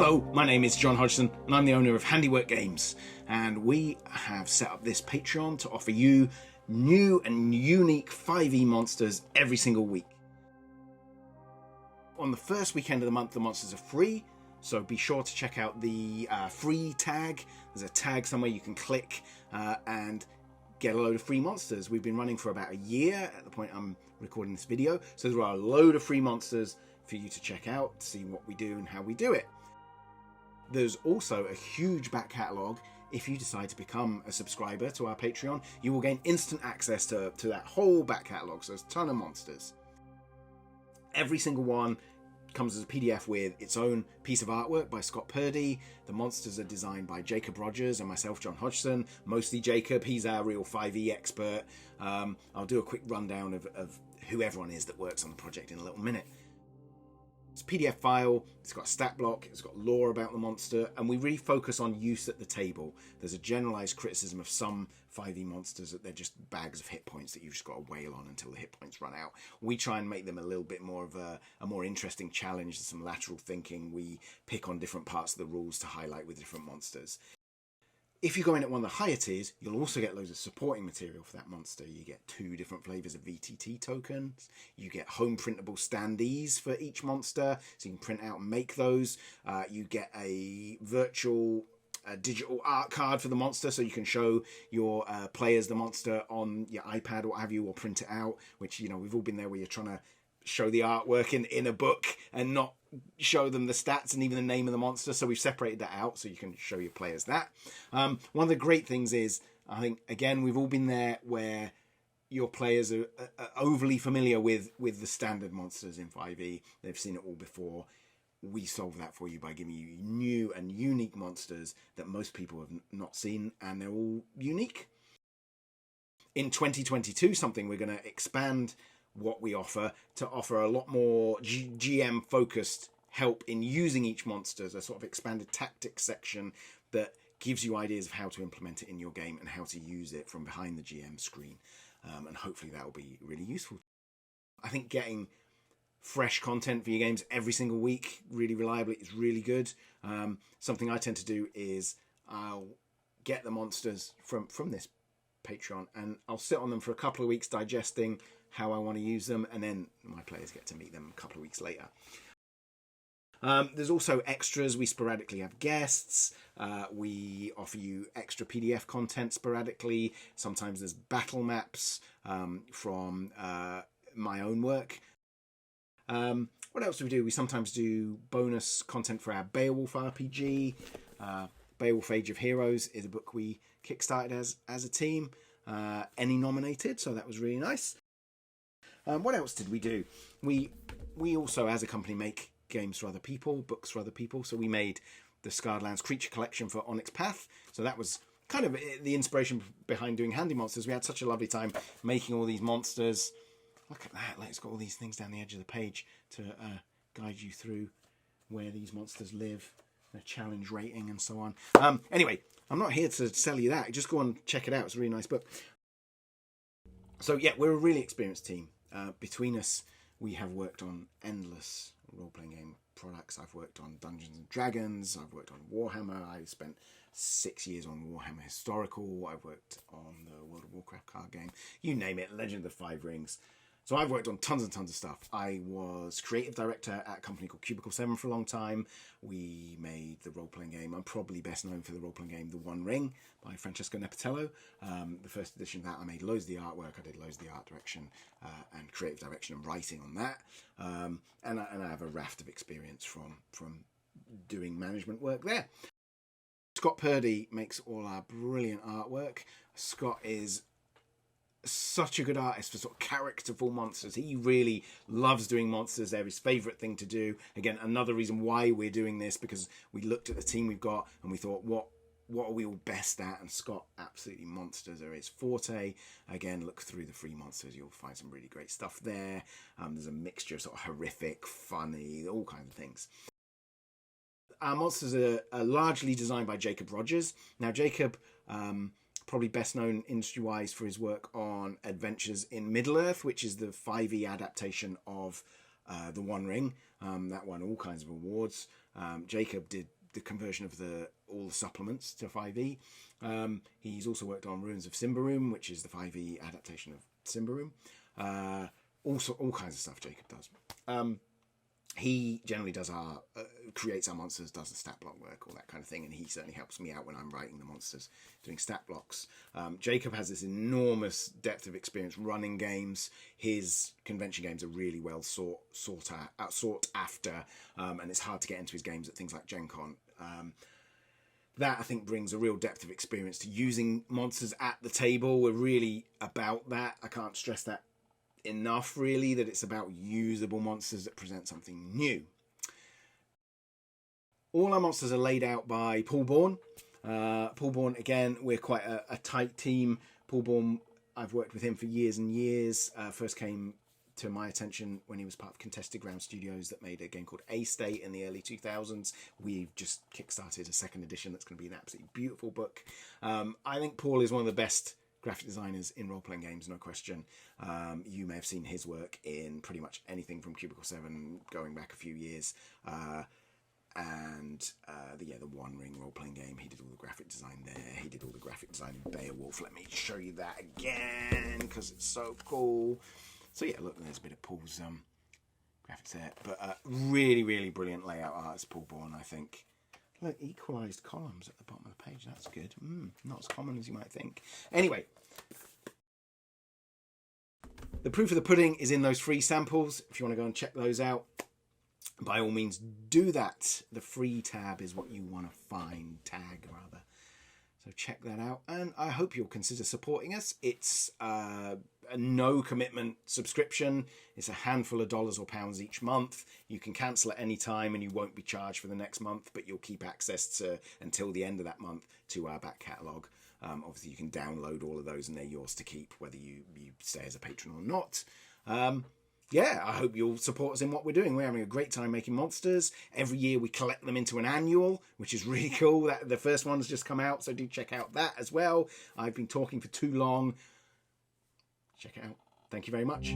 Hello, my name is John Hodgson and I'm the owner of Handiwork Games, and we have set up this Patreon to offer you new and unique 5e monsters every single week. On the first weekend of the month, the monsters are free, so be sure to check out the free tag. There's a tag somewhere you can click and get a load of free monsters. We've been running for about a year at the point I'm recording this video, so there are a load of free monsters for you to check out, to see what we do and how we do it. There's also a huge back catalogue. If you decide to become a subscriber to our Patreon, you will gain instant access to that whole back catalogue, so there's a ton of monsters. Every single one comes as a PDF with its own piece of artwork by Purdy. The monsters are designed by Jacob Rogers and myself, John Hodgson. Mostly Jacob, he's our real 5e expert. I'll do a quick rundown of who everyone is that works on the project in a little minute. It's a PDF file, it's got a stat block, it's got lore about the monster, and we really focus on use at the table. There's a generalised criticism of some 5e monsters that they're just bags of hit points that you've just got to wail on until the hit points run out. We try and make them a little bit more of a more interesting challenge, some lateral thinking. We pick on different parts of the rules to highlight with different monsters. If you go in at one of the higher tiers, you'll also get loads of supporting material for that monster. You get 2 different flavours of VTT tokens. You get home printable standees for each monster, so you can print out and make those. You get a virtual digital art card for the monster, so you can show your players the monster on your iPad or what have you, or print it out, which, you know, we've all been there where you're trying to show the artwork in a book and not show them the stats and even the name of the monster, so we've separated that out so you can show your players that. One of the great things is, I think, again, we've all been there where your players are overly familiar with the standard monsters in 5e. They've seen it all before. We solve that for you by giving you new and unique monsters that most people have not seen, and they're all unique. In 2022, something we're going to expand what we offer to offer a lot more GM focused help in using each monster, as a sort of expanded tactics section that gives you ideas of how to implement it in your game and how to use it from behind the GM screen, and hopefully that will be really useful. I think getting fresh content for your games every single week really reliably is really good. Something I tend to do is I'll get the monsters from this Patreon and I'll sit on them for a couple of weeks digesting how I want to use them, and then my players get to meet them a couple of weeks later. There's also extras. We sporadically have guests. We offer you extra PDF content sporadically. Sometimes there's battle maps from my own work. What else do we do? We sometimes do bonus content for our Beowulf RPG. Beowulf Age of Heroes is a book we kickstarted as a team. Any nominated, so that was really nice. What else did we do? We also, as a company, make games for other people, books for other people. So we made the Scarred Lands Creature Collection for Onyx Path. So that was kind of the inspiration behind doing Handimonsters. We had such a lovely time making all these monsters. Look at that. It's got all these things down the edge of the page to guide you through where these monsters live, their challenge rating and so on. Anyway, I'm not here to sell you that. Just go and check it out. It's a really nice book. So yeah, we're a really experienced team. Between us, we have worked on endless role-playing game products. I've worked on Dungeons and Dragons. I've worked on Warhammer. I spent 6 years on Warhammer Historical. I've worked on the World of Warcraft card game. You name it, Legend of the Five Rings. So I've worked on tons and tons of stuff. I was creative director at a company called Cubicle 7 for a long time. We made the role-playing game. I'm probably best known for the role-playing game The One Ring by Francesco Nepatello. The first edition of that, I made loads of the artwork. I did loads of the art direction and creative direction and writing on that. And I have a raft of experience from doing management work there. Purdy makes all our brilliant artwork. Scott is such a good artist for sort of characterful monsters. He really loves doing monsters. They're his favourite thing to do. Again, another reason why we're doing this, because we looked at the team we've got and we thought, what are we all best at? And Scott, absolutely, monsters are his forte. Again, look through the free monsters. You'll find some really great stuff there. There's a mixture of sort of horrific, funny, all kinds of things. Our monsters are largely designed by Jacob Rogers. Now, Jacob probably best known industry-wise for his work on Adventures in Middle-earth, which is the 5e adaptation of The One Ring. That won all kinds of awards. Jacob did the conversion of all the supplements to 5e. He's also worked on Ruins of Symbaroum, which is the 5e adaptation of Symbaroum. Also, all kinds of stuff Jacob does. He generally does creates our monsters, does the stat block work, all that kind of thing, and he certainly helps me out when I'm writing the monsters, doing stat blocks. Jacob has this enormous depth of experience running games. His convention games are really well sought after, and it's hard to get into his games at things like Gen Con. That, I think, brings a real depth of experience to using monsters at the table. We're really about that. I can't stress that enough, really, that it's about usable monsters that present something new. All our monsters are laid out by Paul Bourne. Paul Bourne, again, we're quite a tight team. Paul Bourne, I've worked with him for years and years. First came to my attention when he was part of Contested Ground Studios that made a game called A-State in the early 2000s. We've just kickstarted a second edition that's going to be an absolutely beautiful book. I think Paul is one of the best graphic designers in role-playing games, no question. You may have seen his work in pretty much anything from Cubicle 7 going back a few years. The One Ring role-playing game, he did all the graphic design there. He did all the graphic design in Beowulf. Let me show you that again, because it's so cool. So yeah, look, there's a bit of Paul's graphics there. But really, really brilliant layout arts, Paul Bourne, I think. Look, equalised columns at the bottom of the page. That's good. Not as common as you might think. Anyway, the proof of the pudding is in those free samples. If you want to go and check those out, by all means, do that. The free tab is what you want to find. Tag, rather. So check that out. And I hope you'll consider supporting us. It's a no commitment subscription. It's a handful of dollars or pounds each month. You can cancel at any time and you won't be charged for the next month, but you'll keep access to, until the end of that month, to our back catalogue. Obviously, you can download all of those and they're yours to keep, whether you stay as a patron or not. Yeah, I hope you'll support us in what we're doing. We're having a great time making monsters. Every year we collect them into an annual, which is really cool. The first one's just come out, so do check out that as well. I've been talking for too long. Check it out. Thank you very much.